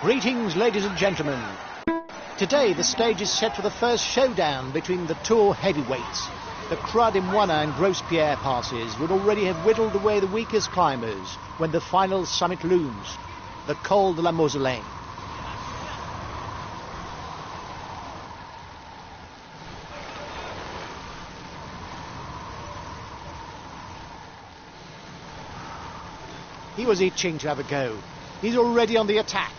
Greetings, ladies and gentlemen. Today the stage is set for the first showdown between the Tour heavyweights. The Croix de Moine and Grosse-Pierre passes would already have whittled away the weakest climbers when the final summit looms, the Col de la Mausolée. He was itching to have a go. He's already on the attack.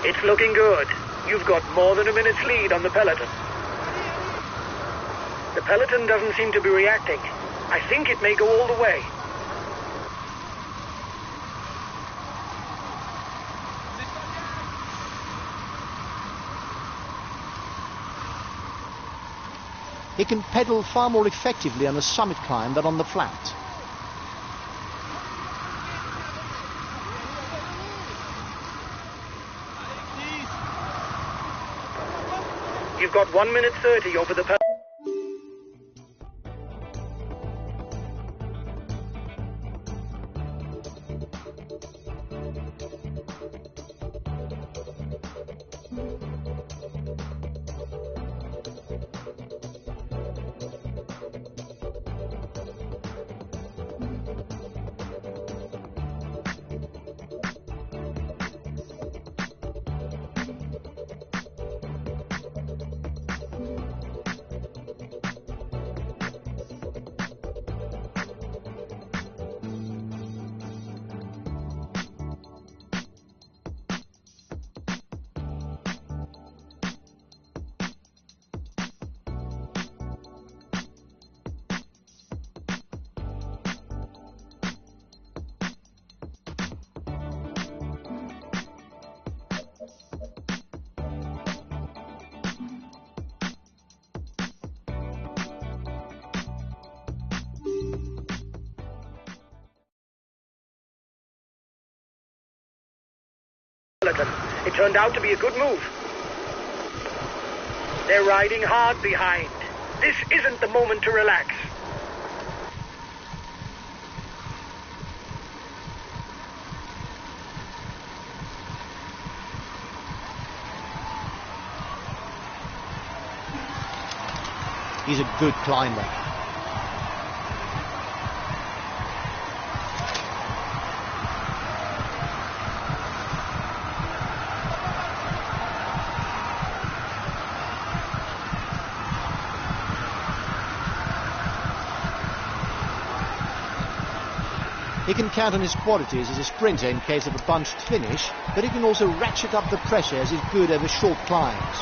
It's looking good. You've got more than a minute's lead on the peloton. The peloton doesn't seem to be reacting. I think it may go all the way. He can pedal far more effectively on a summit climb than on the flat. You've got 1 minute 30 over the peloton. It turned out to be a good move. They're riding hard behind. This isn't the moment to relax. He's a good climber. He can count on his qualities as a sprinter in case of a bunched finish, but he can also ratchet up the pressure as he's good over short climbs.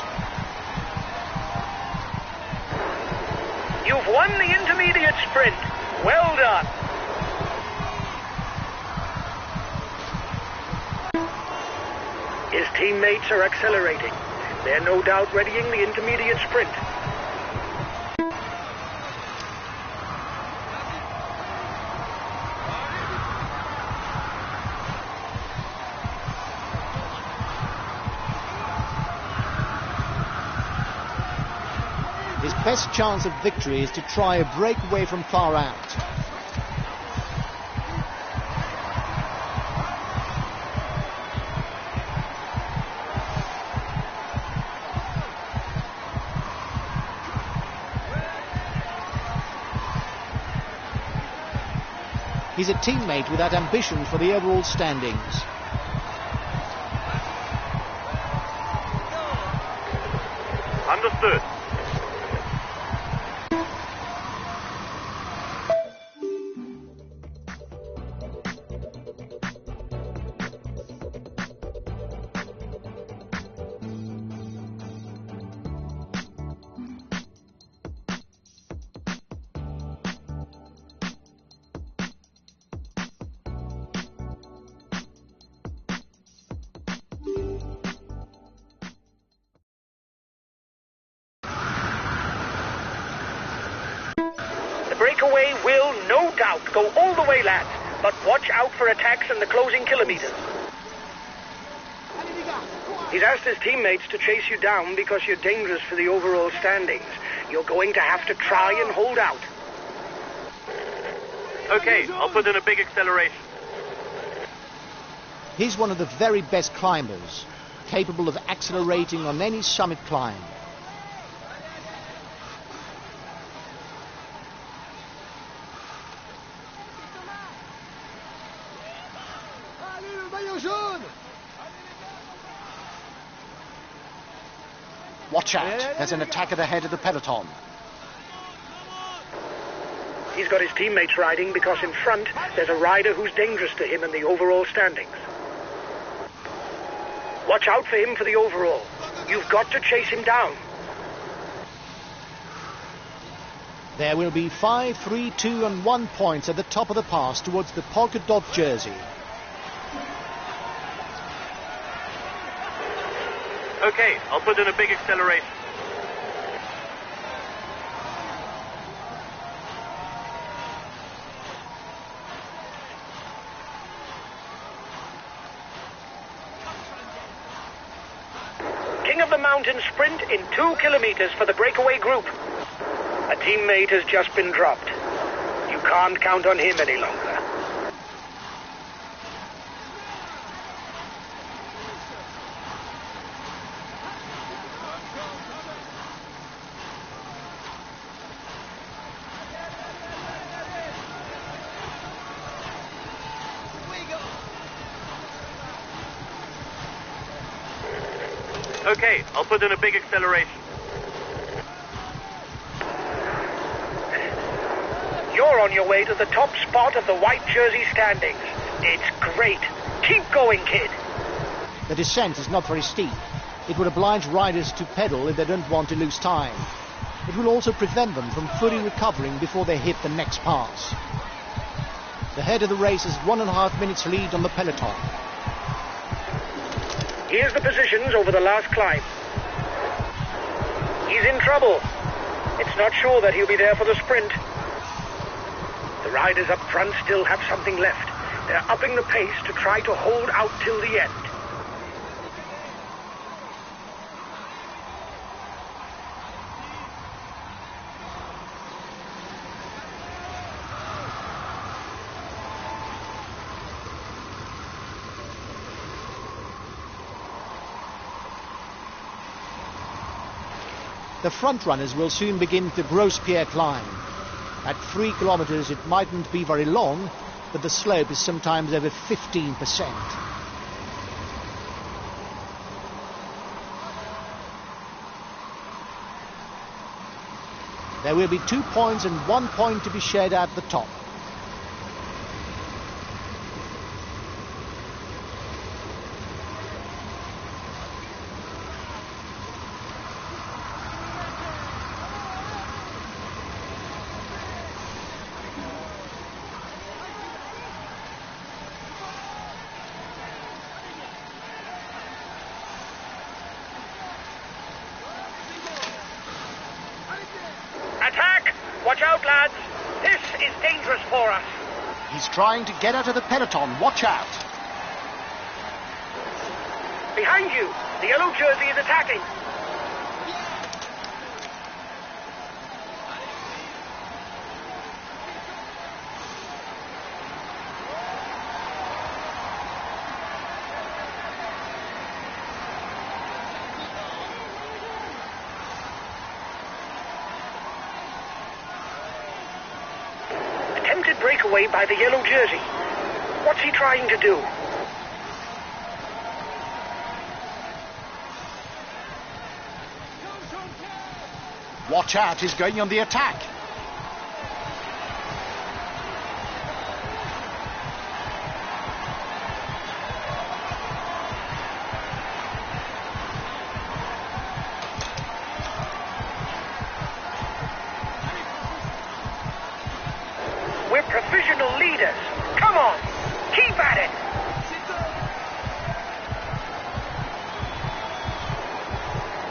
You've won the intermediate sprint. Well done. His teammates are accelerating. They're no doubt readying the intermediate sprint. His best chance of victory is to try a breakaway from far out. He's a teammate without ambition for the overall standings. Understood. Breakaway will, no doubt, go all the way, lads. But watch out for attacks in the closing kilometers. He's asked his teammates to chase you down because you're dangerous for the overall standings. You're going to have to try and hold out. Okay, I'll put in a big acceleration. He's one of the very best climbers, capable of accelerating on any summit climb. Watch out, there's an attack at the head of the peloton. He's got his teammates riding because in front there's a rider who's dangerous to him in the overall standings. Watch out for him for the overall. You've got to chase him down. There will be 5, 3, 2 and 1 points at the top of the pass towards the polka dot jersey. Okay, I'll put in a big acceleration. King of the Mountain sprint in 2 kilometers for the breakaway group. A teammate has just been dropped. You can't count on him any longer. Okay, I'll put in a big acceleration. You're on your way to the top spot of the white jersey standings. It's great. Keep going, kid. The descent is not very steep. It would oblige riders to pedal if they don't want to lose time. It will also prevent them from fully recovering before they hit the next pass. The head of the race has 1.5 minutes lead on the peloton. Here's the positions over the last climb. He's in trouble. It's not sure that he'll be there for the sprint. The riders up front still have something left. They're upping the pace to try to hold out till the end. The front runners will soon begin the Grosse-Pierre climb. At 3 kilometers it mightn't be very long, but the slope is sometimes over 15%. There will be 2 points and 1 point to be shared at the top. lads. This is dangerous for us. He's trying to get out of the peloton. Watch out. Behind you, the yellow jersey is attacking. Attempted breakaway by the yellow jersey. What's he trying to do? Watch out, he's going on the attack. We're professional leaders. Come on, keep at it.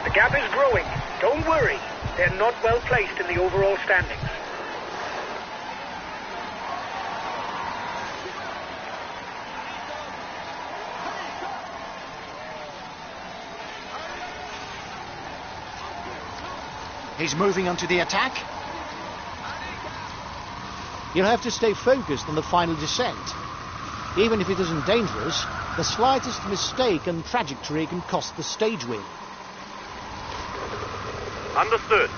The gap is growing. Don't worry. They're not well placed in the overall standings. He's moving onto the attack. You'll have to stay focused on the final descent. Even if it isn't dangerous, the slightest mistake and trajectory can cost the stage win. Understood.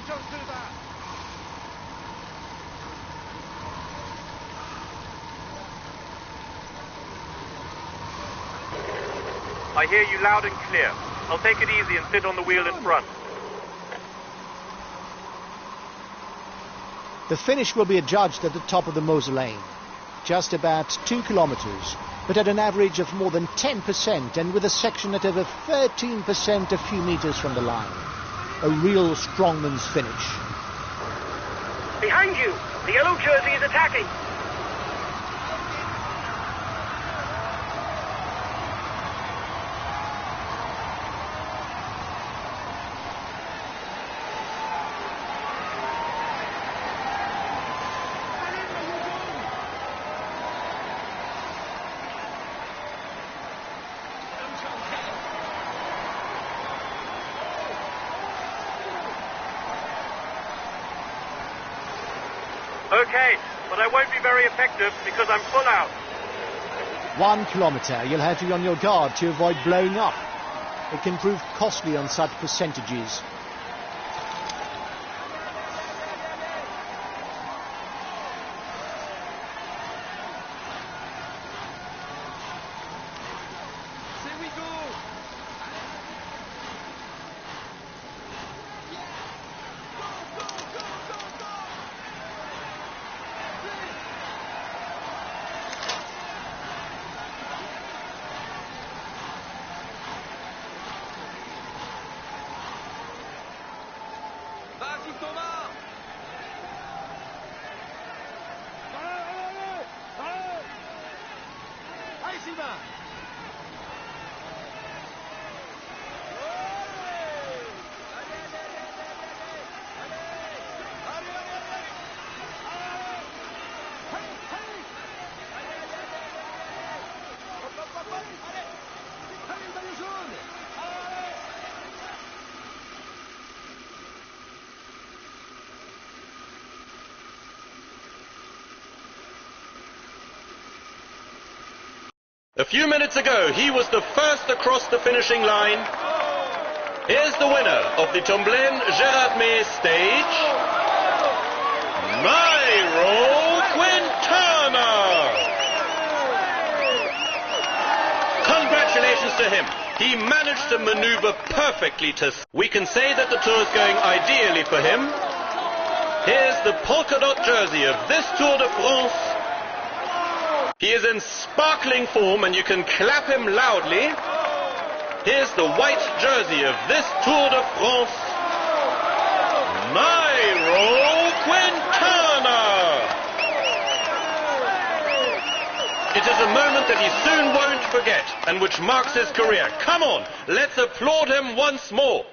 Don't do that. I hear you loud and clear. I'll take it easy and sit on the wheel in front. The finish will be adjudged at the top of the Mausoleum, just about 2 kilometers, but at an average of more than 10% and with a section at over 13% a few meters from the line. A real strongman's finish. Behind you, the yellow jersey is attacking. Okay, but I won't be very effective because I'm full out. 1 kilometer, you'll have to be on your guard to avoid blowing up. It can prove costly on such percentages. A few minutes ago, he was the first across the finishing line. Here's the winner of the Tomblaine Gérard May stage, Nairo Quintana. Congratulations to him. He managed to maneuver perfectly to... We can say that the tour is going ideally for him. Here's the polka dot jersey of this Tour de France. He is in sparkling form and you can clap him loudly. Here's the white jersey of this Tour de France. Nairo Quintana! It is a moment that he soon won't forget, and which marks his career. Come on, let's applaud him once more.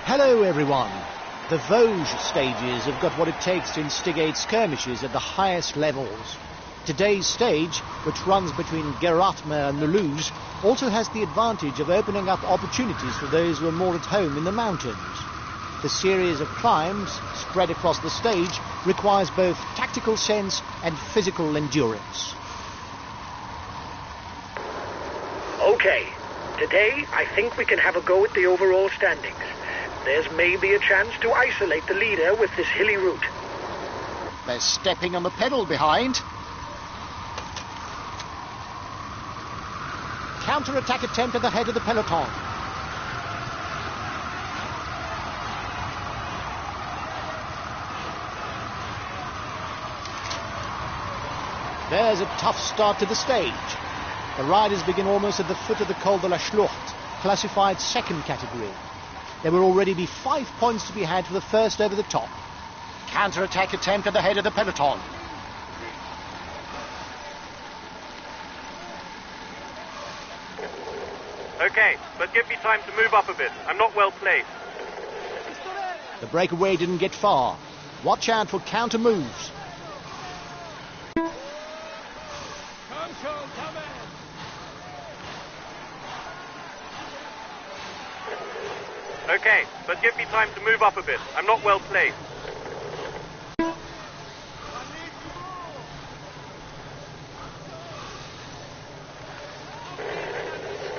Hello everyone. The Vosges stages have got what it takes to instigate skirmishes at the highest levels. Today's stage, which runs between Guératme and Mulhouse, also has the advantage of opening up opportunities for those who are more at home in the mountains. The series of climbs spread across the stage requires both tactical sense and physical endurance. Okay, today I think we can have a go at the overall standings. There's maybe a chance to isolate the leader with this hilly route. They're stepping on the pedal behind. Counter-attack attempt at the head of the peloton. There's a tough start to the stage. The riders begin almost at the foot of the Col de la Schlucht, classified second category. There will already be 5 points to be had for the first over the top. Counter-attack attempt at the head of the peloton. Okay, but give me time to move up a bit. I'm not well placed. The breakaway didn't get far. Watch out for counter moves. Okay, but give me time to move up a bit. I'm not well placed.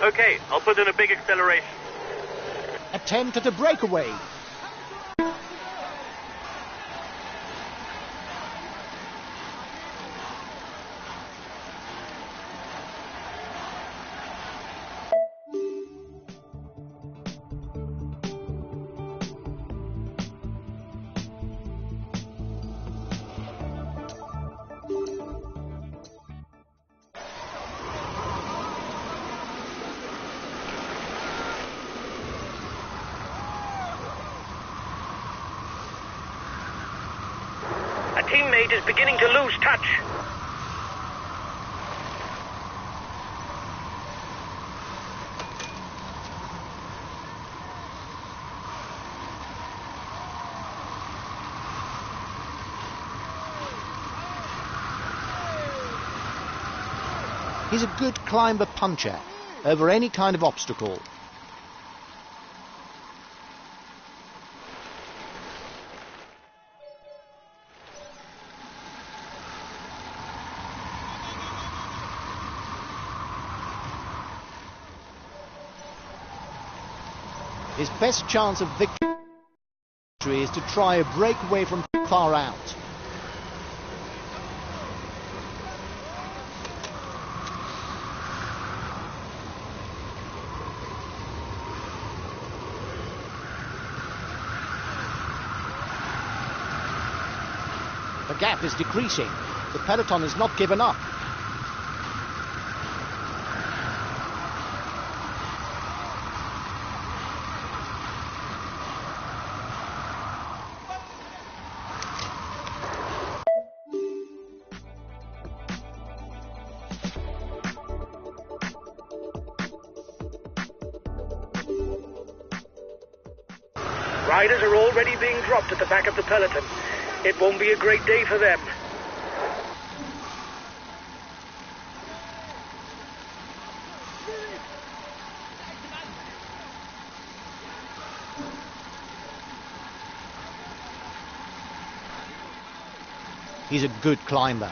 Okay, I'll put in a big acceleration. Attempt at a breakaway. A teammate is beginning to lose touch. He's a good climber puncher over any kind of obstacle. His best chance of victory is to try a breakaway from far out. The gap is decreasing. The peloton has not given up. Riders are already being dropped at the back of the peloton. It won't be a great day for them. He's a good climber.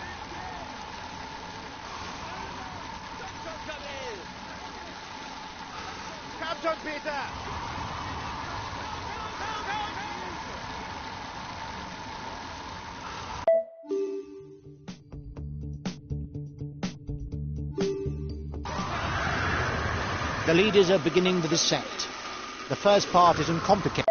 The leaders are beginning the descent. The first part isn't complicated.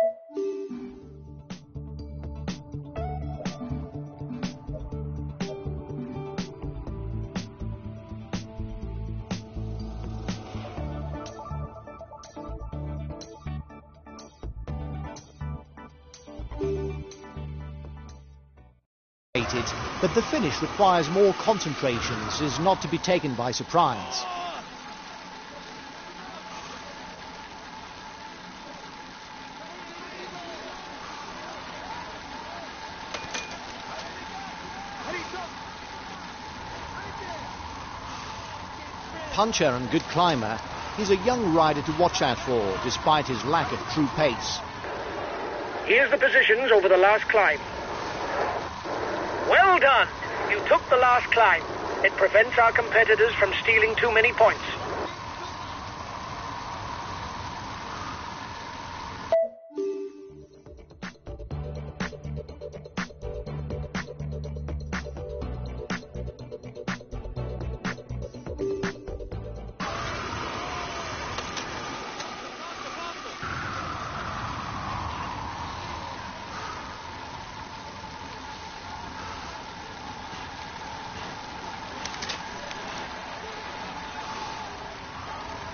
But the finish requires more concentration, so is not to be taken by surprise. Puncher and good climber, he's a young rider to watch out for, despite his lack of true pace. Here's the positions over the last climb. Well done! You took the last climb. It prevents our competitors from stealing too many points.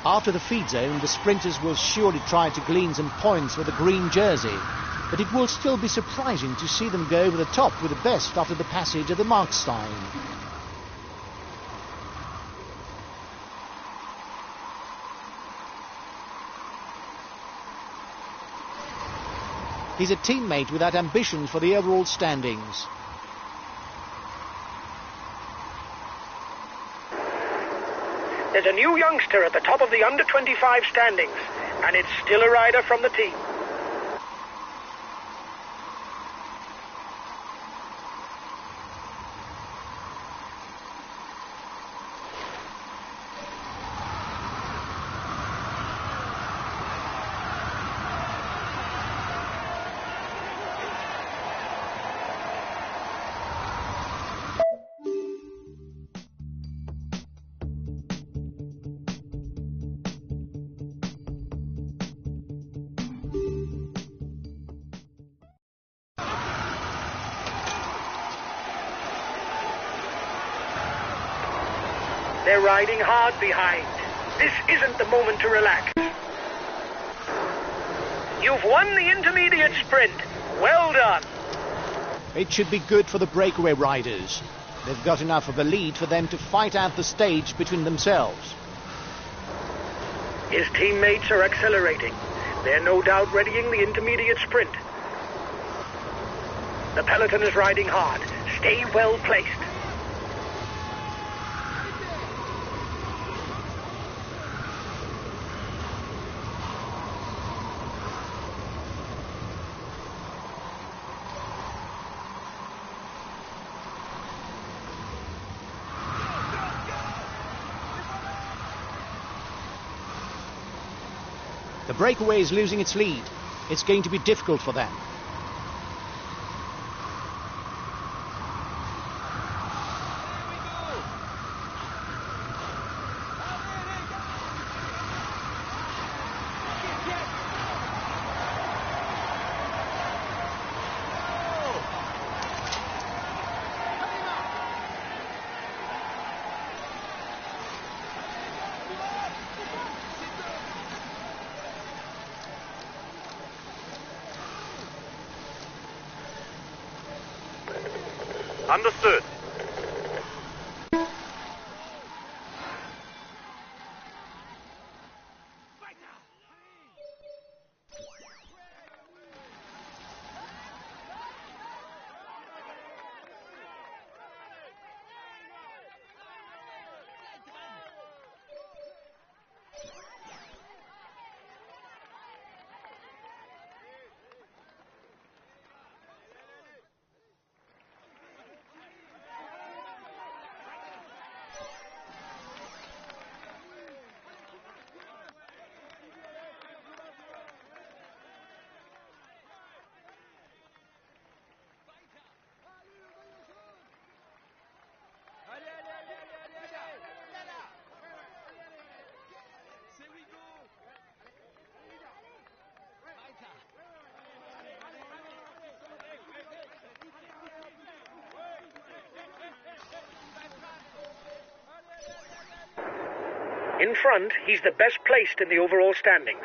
After the feed zone, the sprinters will surely try to glean some points with the green jersey, but it will still be surprising to see them go over the top with the best after the passage of the Markstein. He's a teammate without ambitions for the overall standings. There's a new youngster at the top of the under-25 standings, and it's still a rider from the team. They're riding hard behind. This isn't the moment to relax. You've won the intermediate sprint. Well done. It should be good for the breakaway riders. They've got enough of a lead for them to fight out the stage between themselves. His teammates are accelerating. They're no doubt readying the intermediate sprint. The peloton is riding hard. Stay well placed. The breakaway is losing its lead. It's going to be difficult for them. Understood. In front, he's the best placed in the overall standings.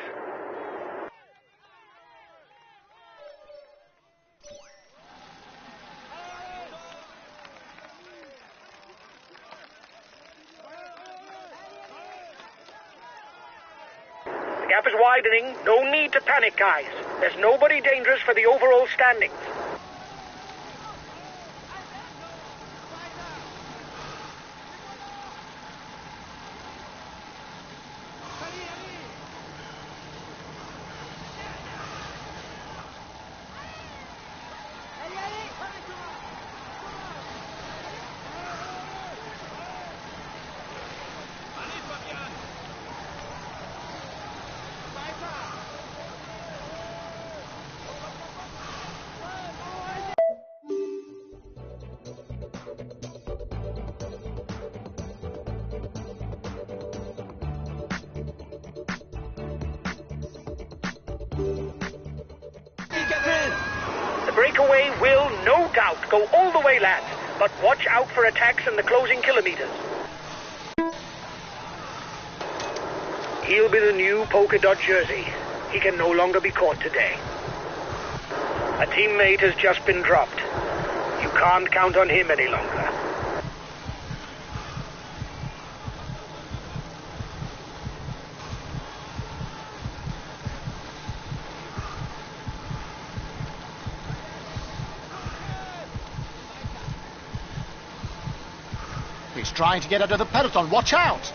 The gap is widening. No need to panic, guys. There's nobody dangerous for the overall standings. The breakaway will, no doubt, go all the way, lads. But watch out for attacks in the closing kilometers. He'll be the new polka dot jersey. He can no longer be caught today. A teammate has just been dropped. You can't count on him any longer. He's trying to get out of the peloton. Watch out!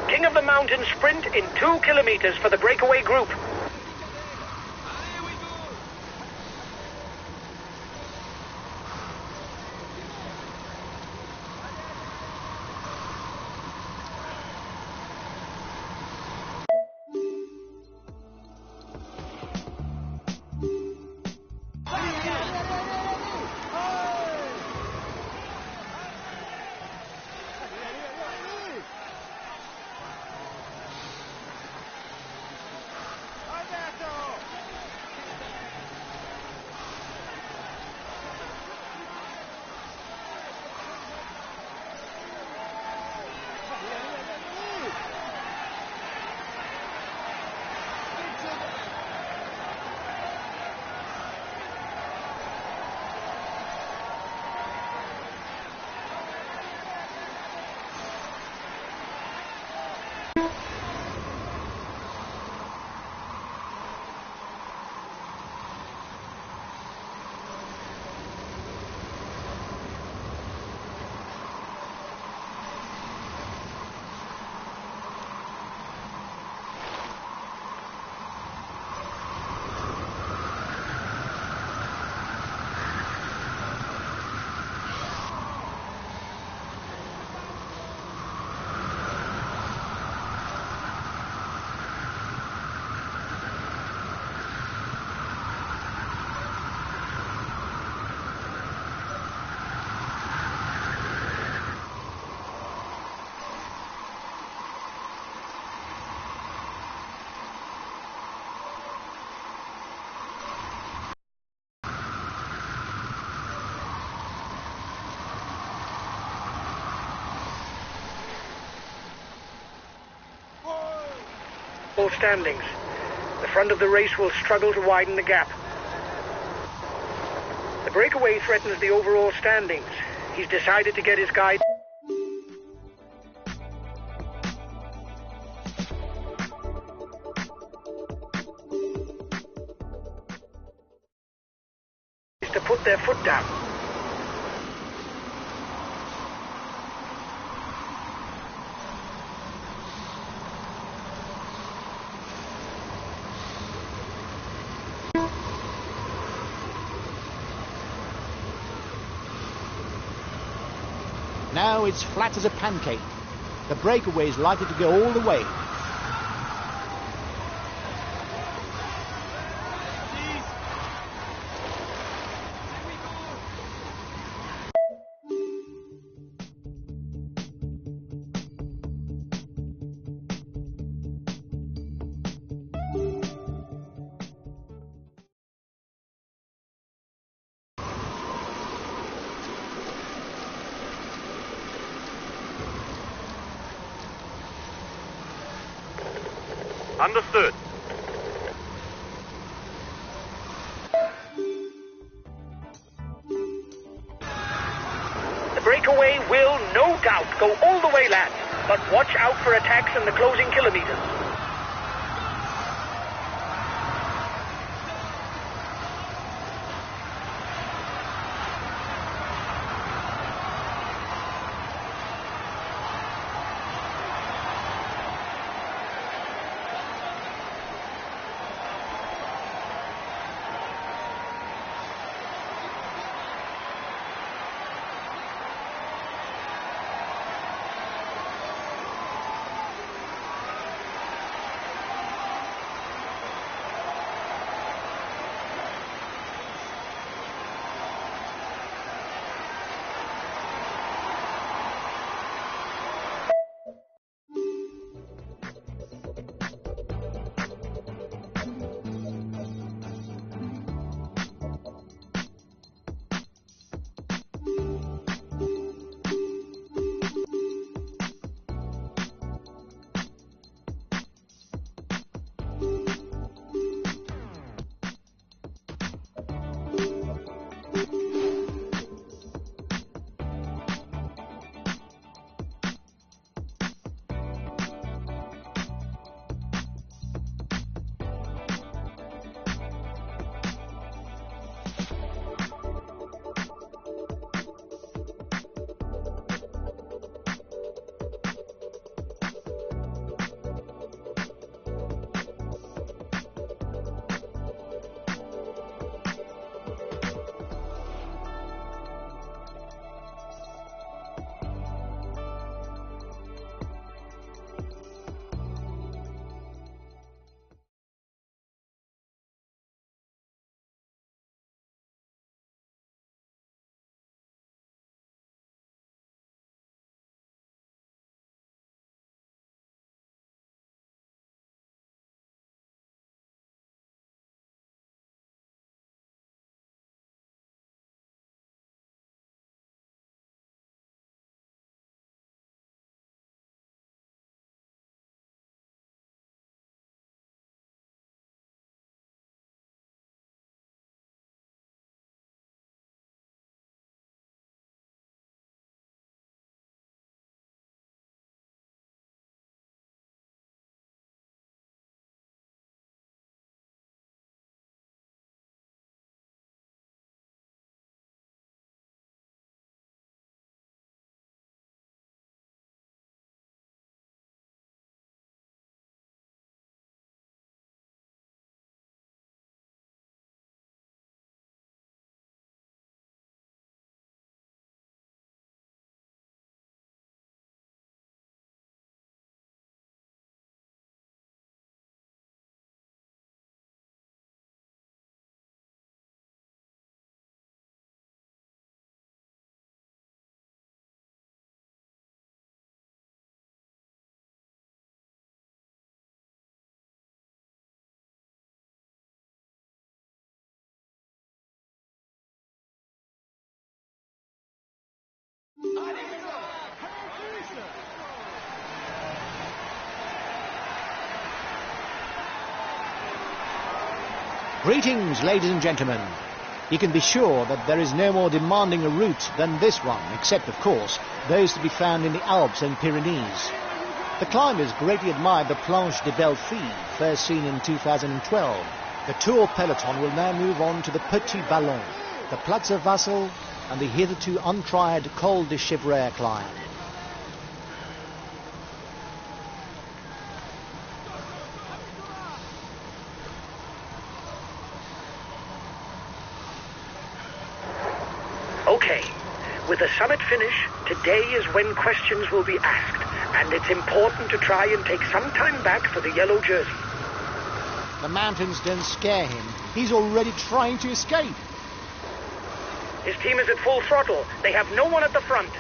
King of the Mountain sprint in 2 kilometers for the breakaway group. overall standings. The front of the race will struggle to widen the gap. The breakaway threatens the overall standings. He's decided to get his guide to put their foot down. Now it's flat as a pancake. The breakaway is likely to go all the way. Understood. The breakaway will, no doubt, go all the way, lads. But watch out for attacks in the closing kilometers. Greetings, ladies and gentlemen. You can be sure that there is no more demanding a route than this one, except, of course, those to be found in the Alps and Pyrenees. The climbers greatly admired the Planche de Belfi, first seen in 2012. The Tour peloton will now move on to the Petit Ballon, the Platzer Vassel, and the hitherto untried Col de Chevrier climb. Okay, with the summit finish, today is when questions will be asked, and it's important to try and take some time back for the yellow jersey. The mountains don't scare him. He's already trying to escape. His team is at full throttle. They have no one at the front.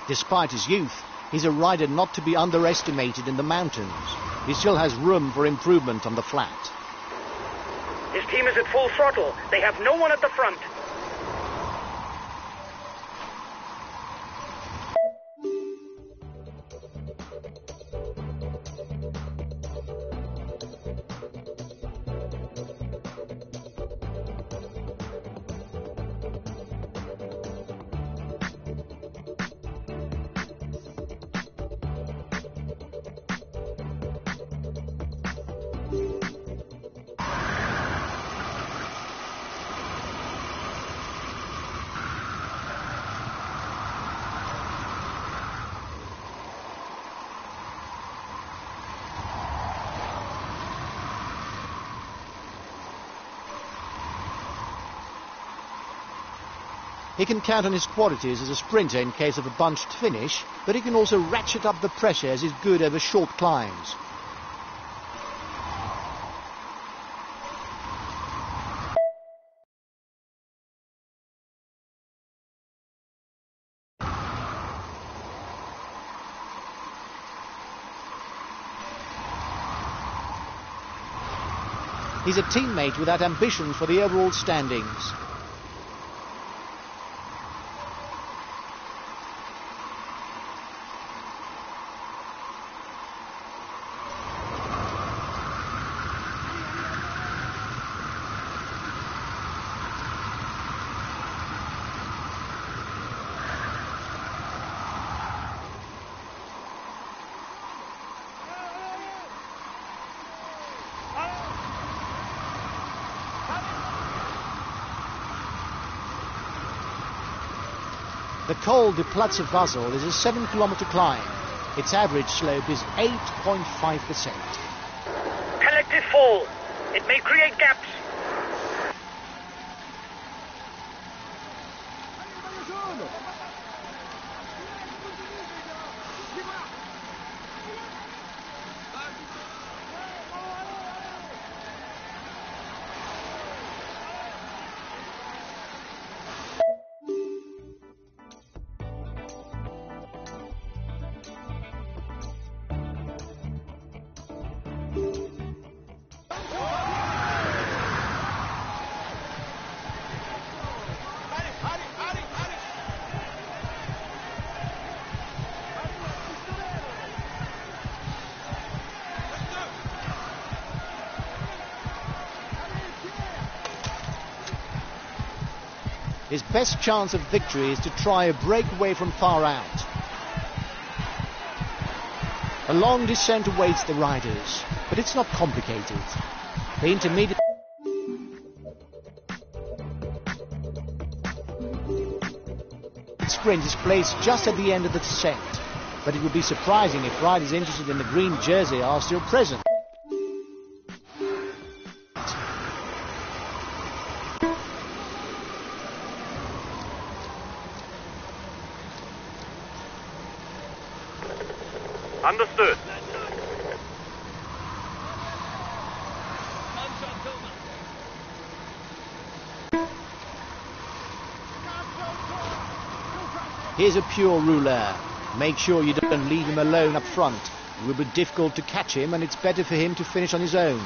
Despite his youth, he's a rider not to be underestimated in the mountains. He still has room for improvement on the flat. His team is at full throttle. They have no one at the front. He can count on his qualities as a sprinter in case of a bunched finish, but he can also ratchet up the pressure as he's good over short climbs. He's a teammate without ambition for the overall standings. The Col de Platzer Vassel is a 7-kilometer climb. Its average slope is 8.5%. Collective fall. It may create gaps. His best chance of victory is to try a breakaway from far out. A long descent awaits the riders, but it's not complicated. The intermediate... It's sprint is placed just at the end of the descent, but it would be surprising if riders interested in the green jersey are still present. Understood. Here's a pure rouleur. Make sure you don't leave him alone up front. It will be difficult to catch him, and it's better for him to finish on his own.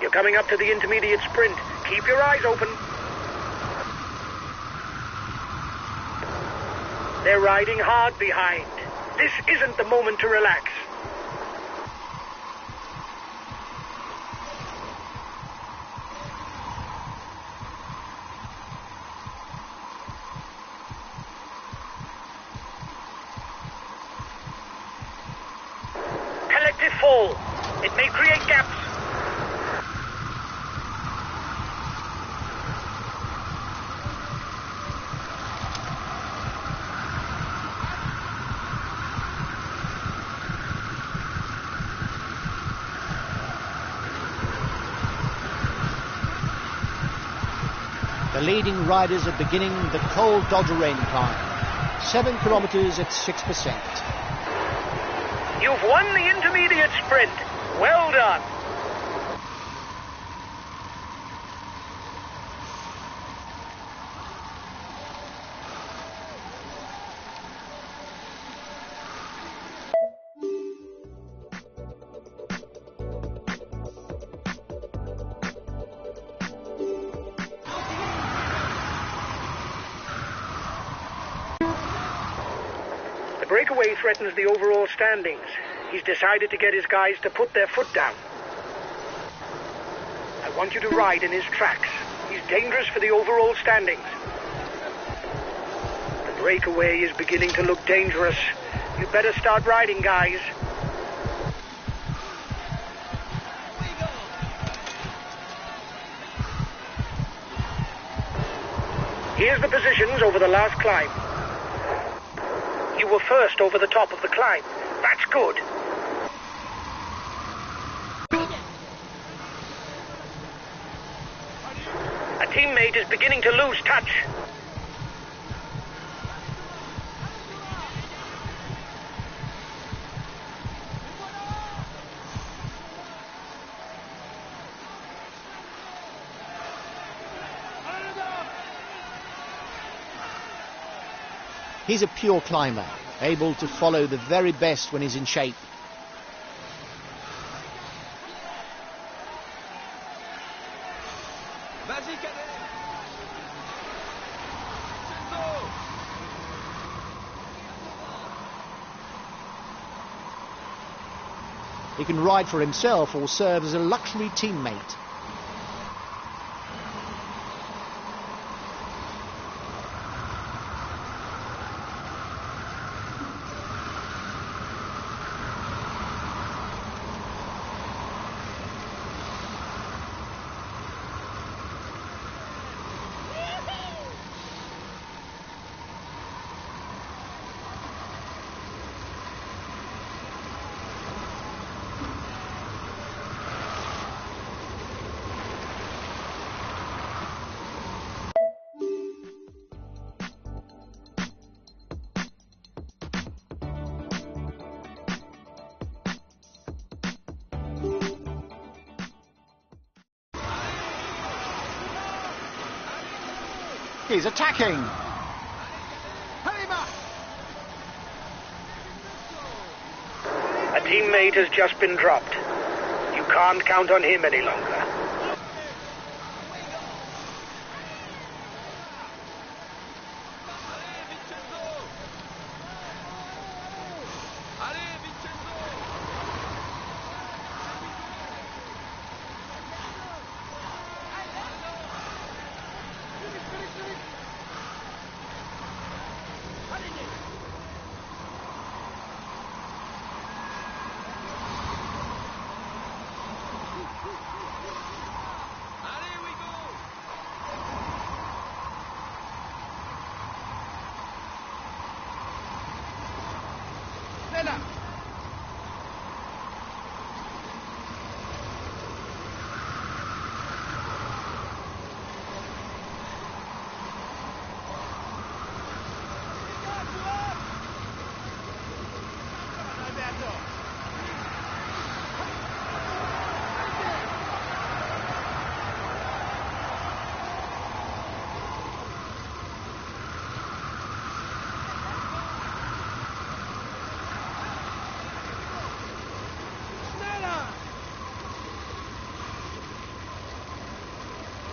You're coming up to the intermediate sprint. Keep your eyes open. They're riding hard behind. This isn't the moment to relax. Collective fall. It may create gaps. The leading riders are beginning the cold Dodger Rain climb. 7 kilometers at 6%. You've won the intermediate sprint. Well done. The breakaway threatens the overall standings. He's decided to get his guys to put their foot down. I want you to ride in his tracks. He's dangerous for the overall standings. The breakaway is beginning to look dangerous. You better start riding, guys. Here's the positions over the last climb. You were first over the top of the climb. That's good. A teammate is beginning to lose touch. He's a pure climber, able to follow the very best when he's in shape. He can ride for himself or serve as a luxury teammate. jockeys attacking. A teammate has just been dropped. You can't count on him any longer.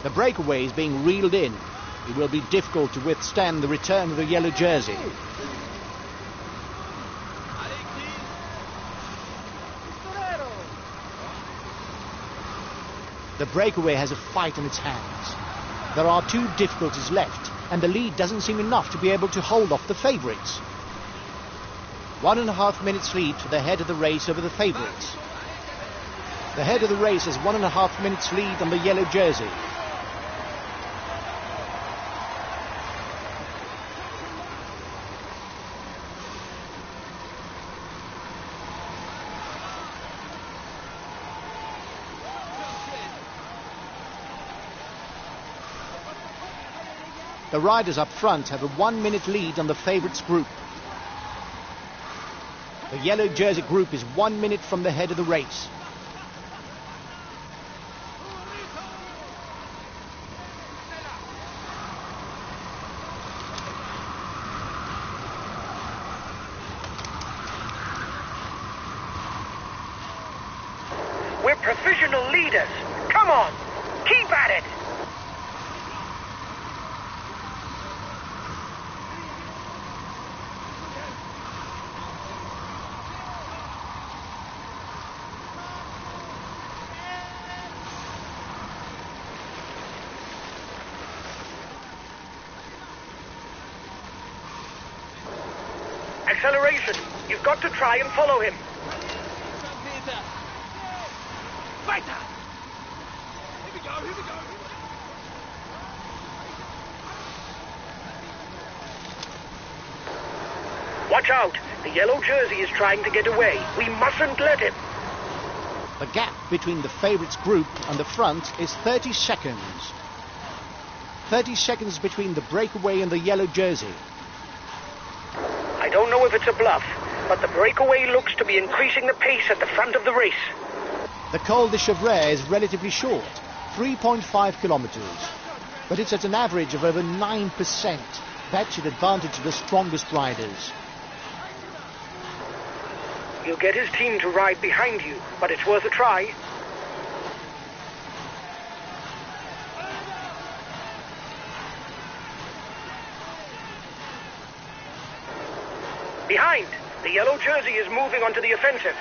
The breakaway is being reeled in. It will be difficult to withstand the return of the yellow jersey. The breakaway has a fight in its hands. There are 2 difficulties left, and the lead doesn't seem enough to be able to hold off the favourites. 1.5 minutes lead for the head of the race over the favourites. The head of the race has 1.5 minutes lead on the yellow jersey. The riders up front have a 1-minute lead on the favourites group. The yellow jersey group is 1 minute from the head of the race. We're professional leaders. Come on, keep at it. Acceleration. You've got to try and follow him. Watch out. The yellow jersey is trying to get away. We mustn't let him. The gap between the favourites group and the front is 30 seconds. 30 seconds between the breakaway and the yellow jersey. I don't know if it's a bluff, but the breakaway looks to be increasing the pace at the front of the race. The Col de Chevret is relatively short, 3.5 kilometres, but it's at an average of over 9%. That should advantage the strongest riders. You'll get his team to ride behind you, but it's worth a try. Behind! The yellow jersey is moving onto the offensive.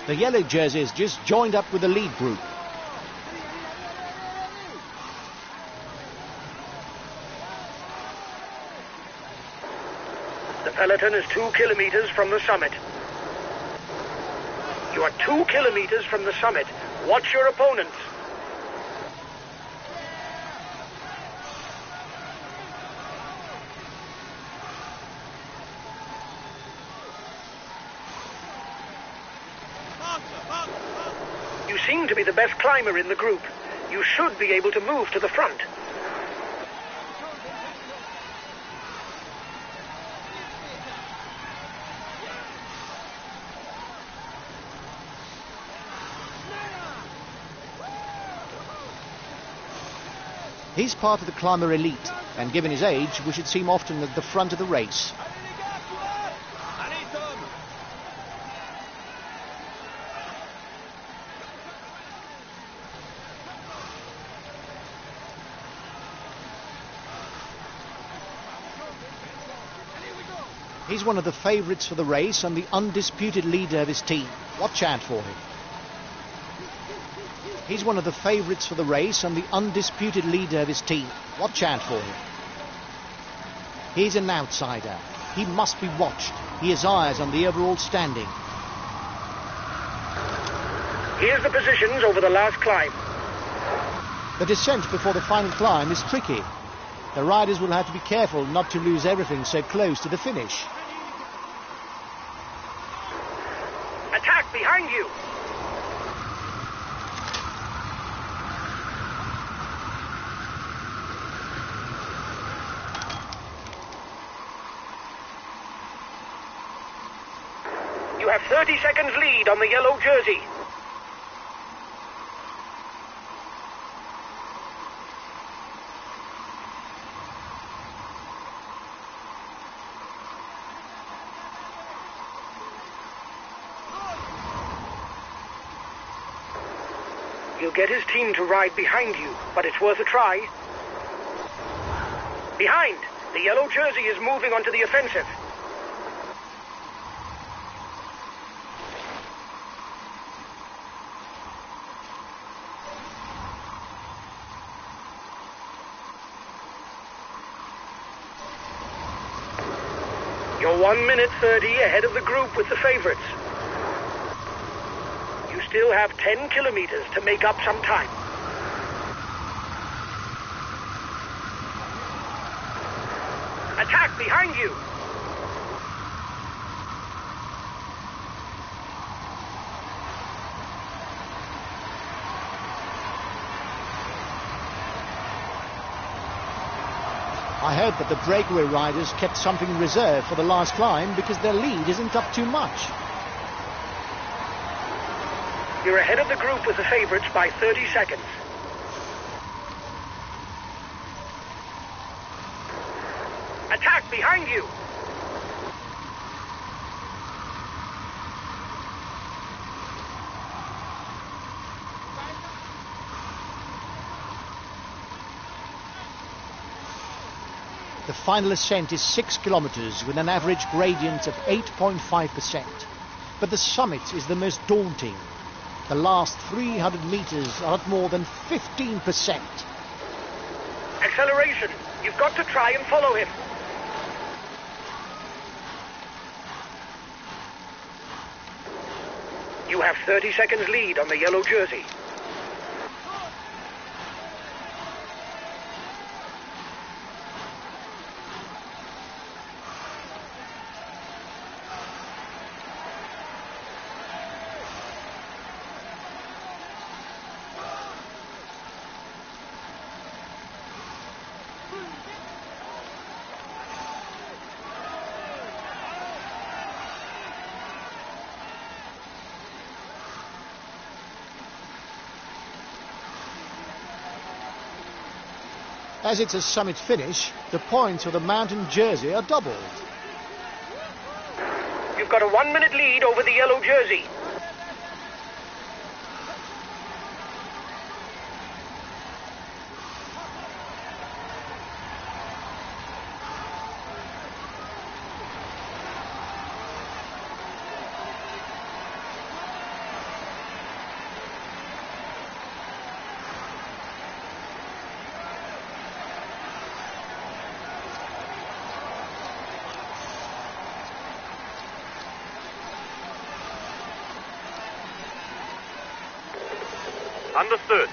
The yellow jersey has just joined up with the lead group. The peloton is 2 kilometers from the summit. You are 2 kilometers from the summit. Watch your opponents. You seem to be the best climber in the group. You should be able to move to the front. He's part of the climber elite, and given his age, we should see him often at the front of the race. He's one of the favourites for the race and the undisputed leader of his team. Watch out for him. He's one of the favourites for the race and the undisputed leader of his team. Watch out for him. He's an outsider. He must be watched. He has eyes on the overall standing. Here's the positions over the last climb. The descent before the final climb is tricky. The riders will have to be careful not to lose everything so close to the finish. Attack behind you! You have 30 seconds lead on the yellow jersey. He'll get his team to ride behind you, but it's worth a try. Behind! The yellow jersey is moving onto the offensive. You're 1 minute 30 ahead of the group with the favourites. You still have 10 kilometers to make up some time. Attack behind you! I hope that the breakaway riders kept something in reserve for the last climb because their lead isn't up too much. You're ahead of the group with the favourites by 30 seconds. Attack behind you! The final ascent is 6 kilometers with an average gradient of 8.5%. But the summit is the most daunting. The last 300 meters are at more than 15%. Acceleration! You've got to try and follow him. You have 30 seconds lead on the yellow jersey. As it's a summit finish, the points of the mountain jersey are doubled. You've got a 1 minute lead over the yellow jersey. Understood.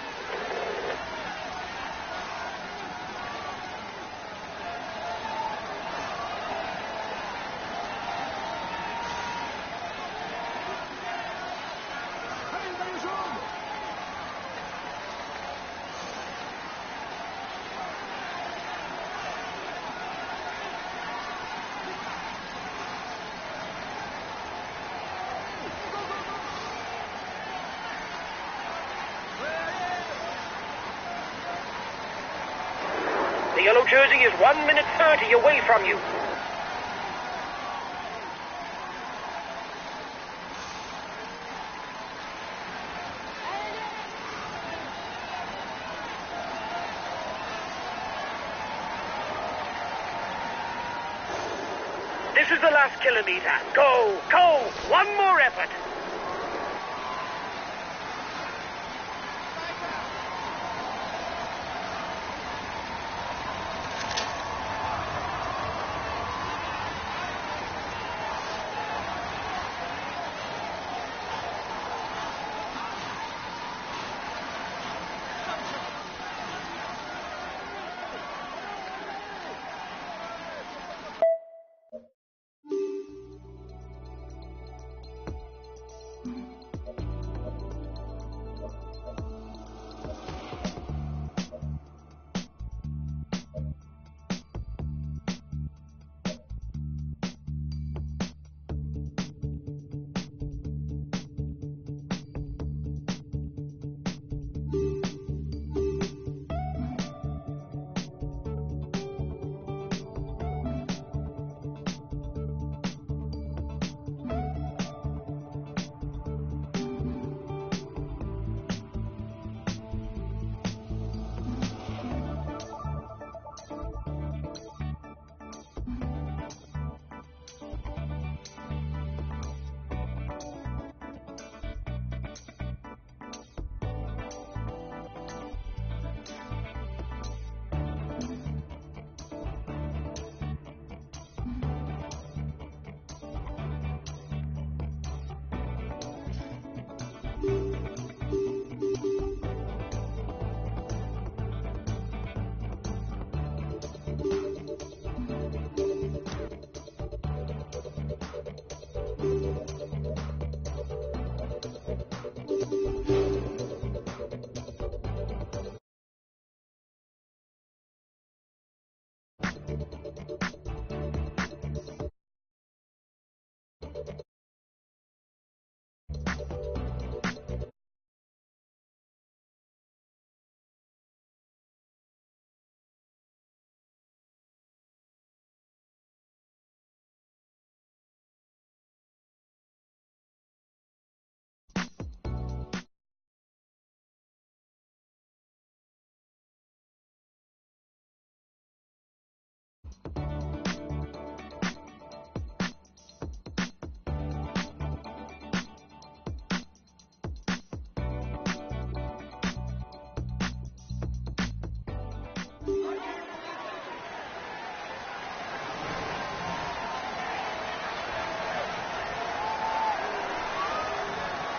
yellow jersey is 1 minute 30 away from you. This is the last kilometer. Go, go! One more effort.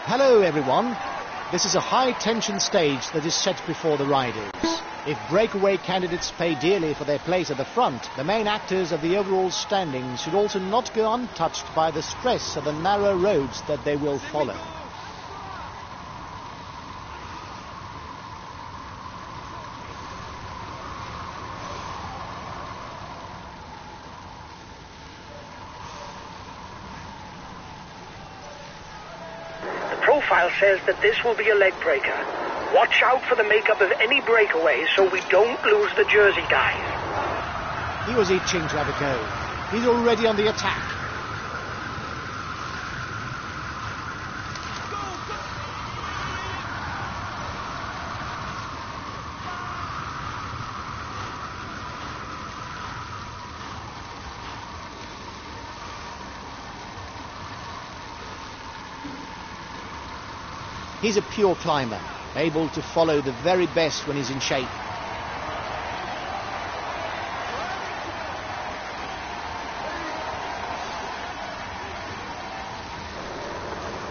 Hello everyone. This is a high-tension stage that is set before the riders. If breakaway candidates pay dearly for their place at the front, the main actors of the overall standings should also not go untouched by the stress of the narrow roads that they will follow. Profile says that this will be a leg breaker. Watch out for the makeup of any breakaways so we don't lose the jersey guys. He was itching to have a go. He's already on the attack. He's a pure climber, able to follow the very best when he's in shape.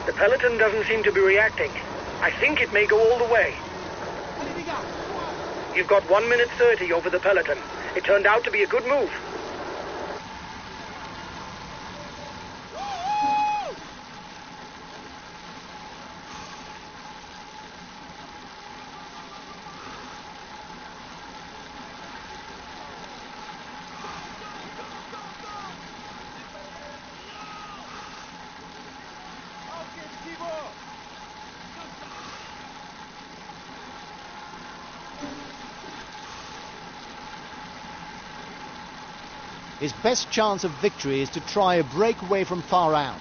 The peloton doesn't seem to be reacting. I think it may go all the way. You've got 1 minute 30 over the peloton. It turned out to be a good move. His best chance of victory is to try a breakaway from far out.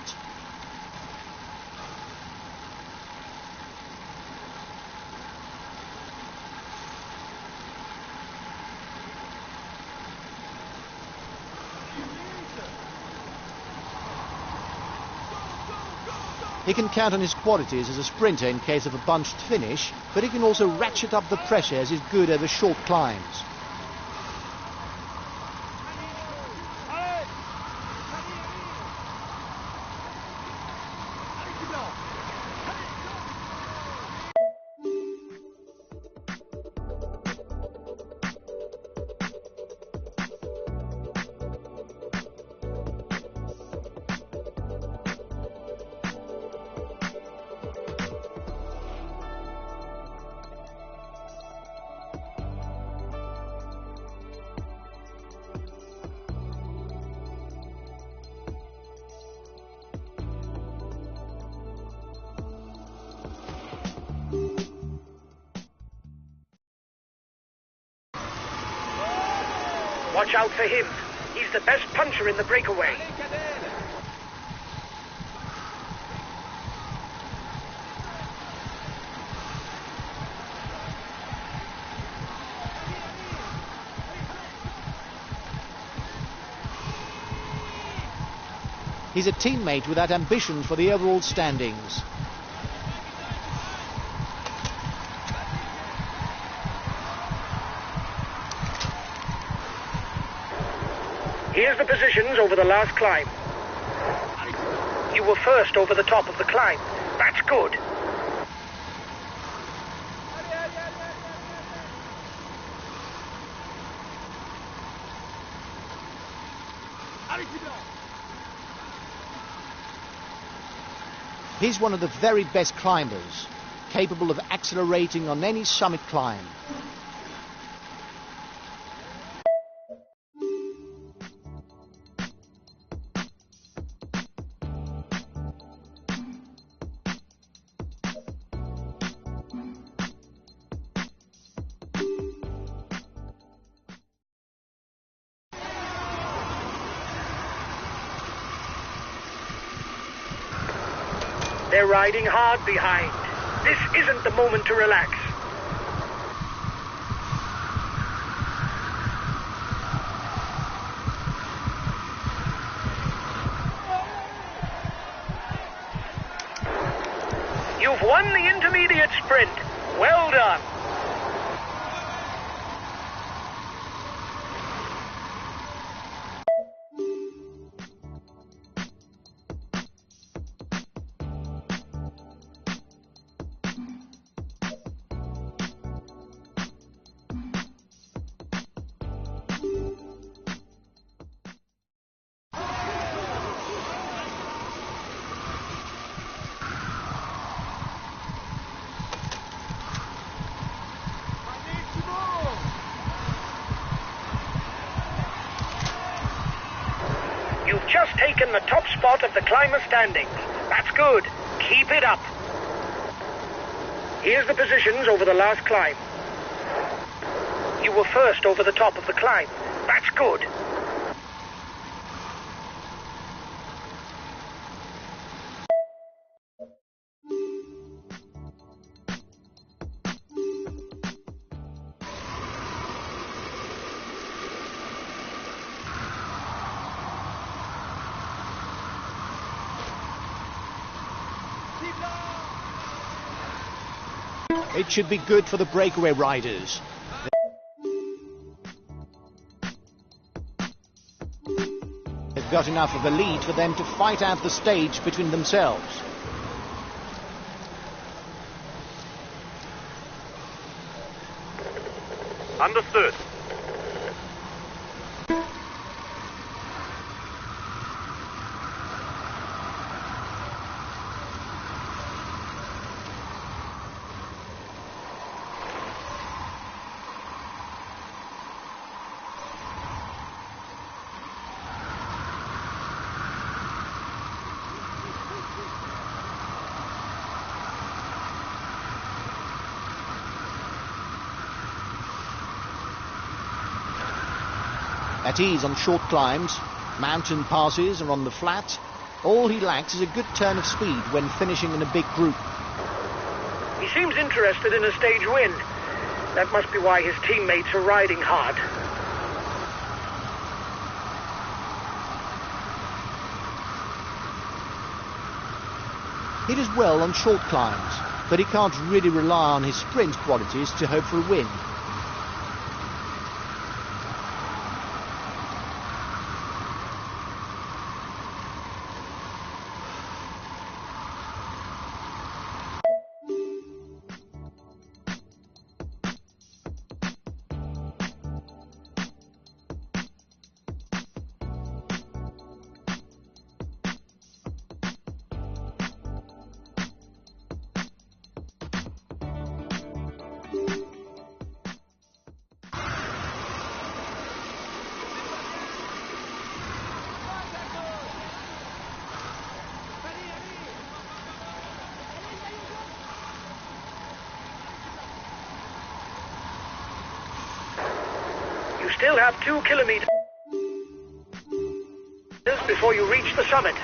He can count on his qualities as a sprinter in case of a bunched finish, but he can also ratchet up the pressure as he's good over short climbs. Watch out for him. He's the best puncher in the breakaway. He's a teammate without ambitions for the overall standings. Here's the positions over the last climb. You were first over the top of the climb. That's good. He's one of the very best climbers, capable of accelerating on any summit climb. They're riding hard behind. This isn't the moment to relax. You've won the intermediate sprint. Well done. You've just taken the top spot of the climber standings. That's good. Keep it up. Here's the positions over the last climb. You were first over the top of the climb. That's good. It should be good for the breakaway riders. They've got enough of a lead for them to fight out the stage between themselves. Understood. At ease on short climbs, mountain passes or on the flat, all he lacks is a good turn of speed when finishing in a big group. He seems interested in a stage win. That must be why his teammates are riding hard. He does well on short climbs, but he can't really rely on his sprint qualities to hope for a win. You still have 2 kilometers before you reach the summit.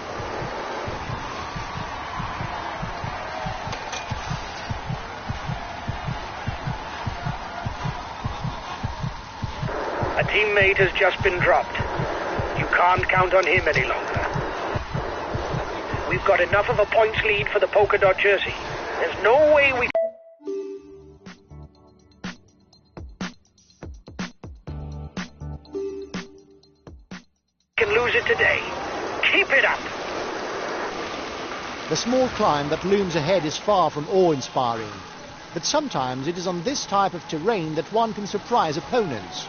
A teammate has just been dropped. You can't count on him any longer. We've got enough of a points lead for the polka dot jersey. There's no way we can lose it today. Keep it up. The small climb that looms ahead is far from awe-inspiring, but sometimes it is on this type of terrain that one can surprise opponents.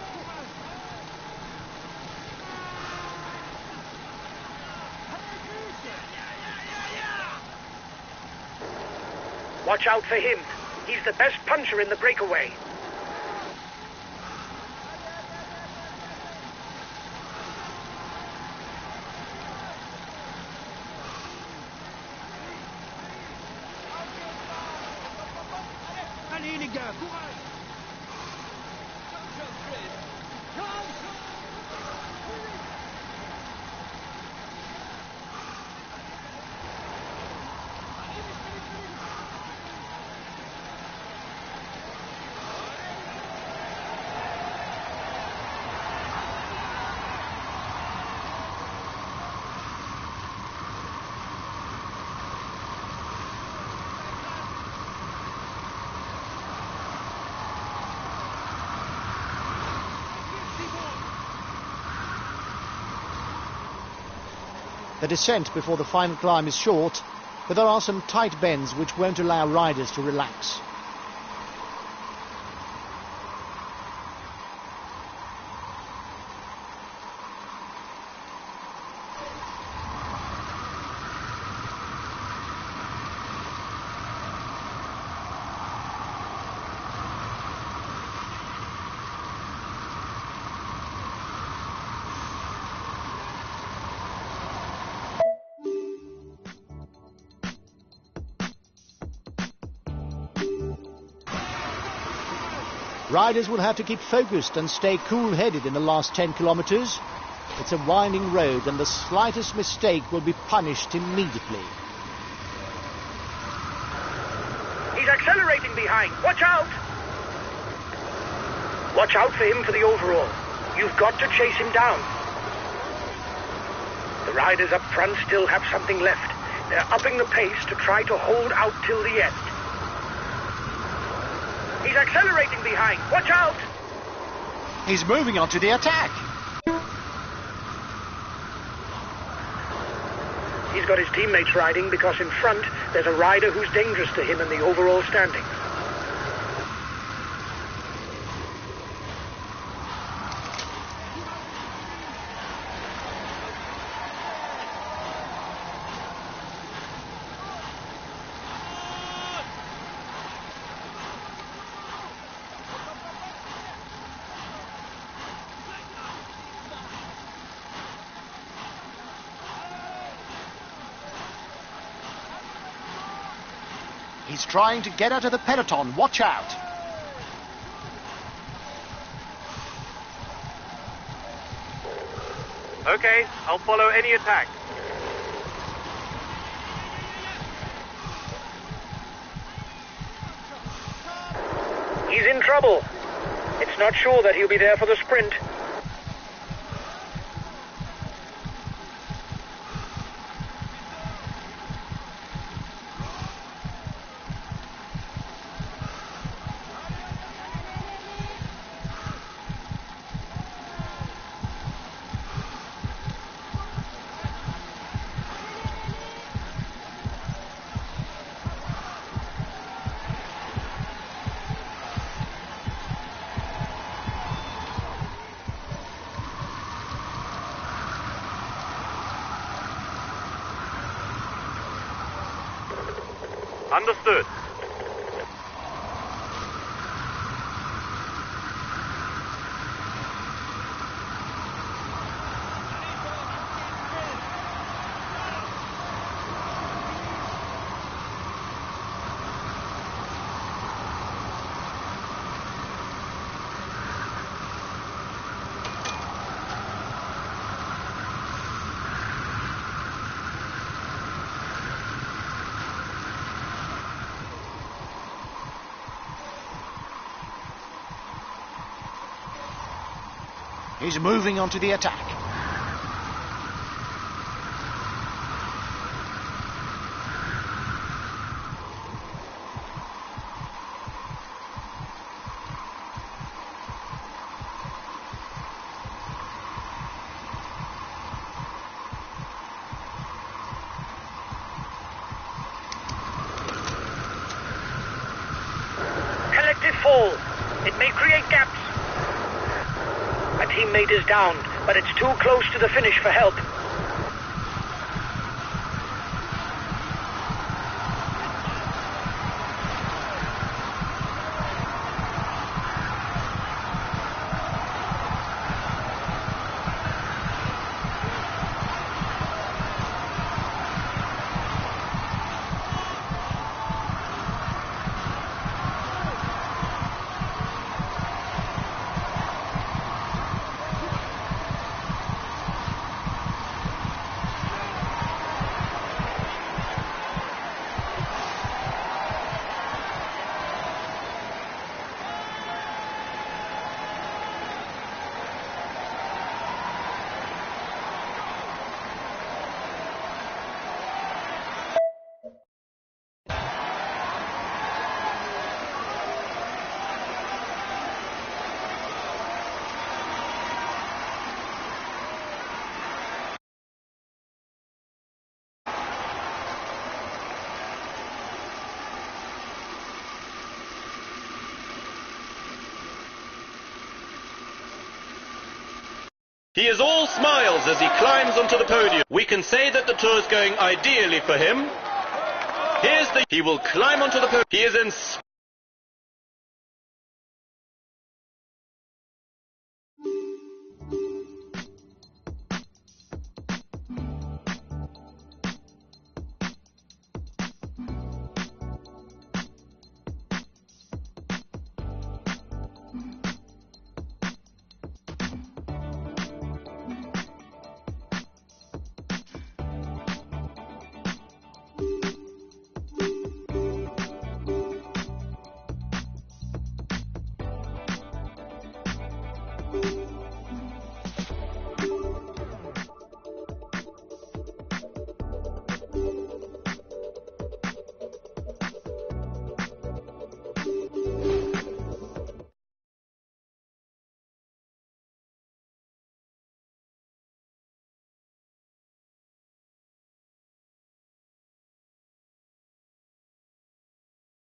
Watch out for him. He's the best puncher in the breakaway. The descent before the final climb is short, but there are some tight bends which won't allow riders to relax. Riders will have to keep focused and stay cool-headed in the last 10 kilometers. It's a winding road and the slightest mistake will be punished immediately. He's accelerating behind. Watch out! Watch out for him for the overall. You've got to chase him down. The riders up front still have something left. They're upping the pace to try to hold out till the end. He's accelerating behind. Watch out! He's moving on to the attack. He's got his teammates riding because in front there's a rider who's dangerous to him in the overall standings. He's trying to get out of the peloton. Watch out. Okay, I'll follow any attack. He's in trouble. It's not sure that he'll be there for the sprint. Understood. He's moving on to the attack. Collective fall. It may create gaps. A teammate is down, but it's too close to the finish for help. He is all smiles as he climbs onto the podium. We can say that the tour is going ideally for him. He will climb onto the podium. He is in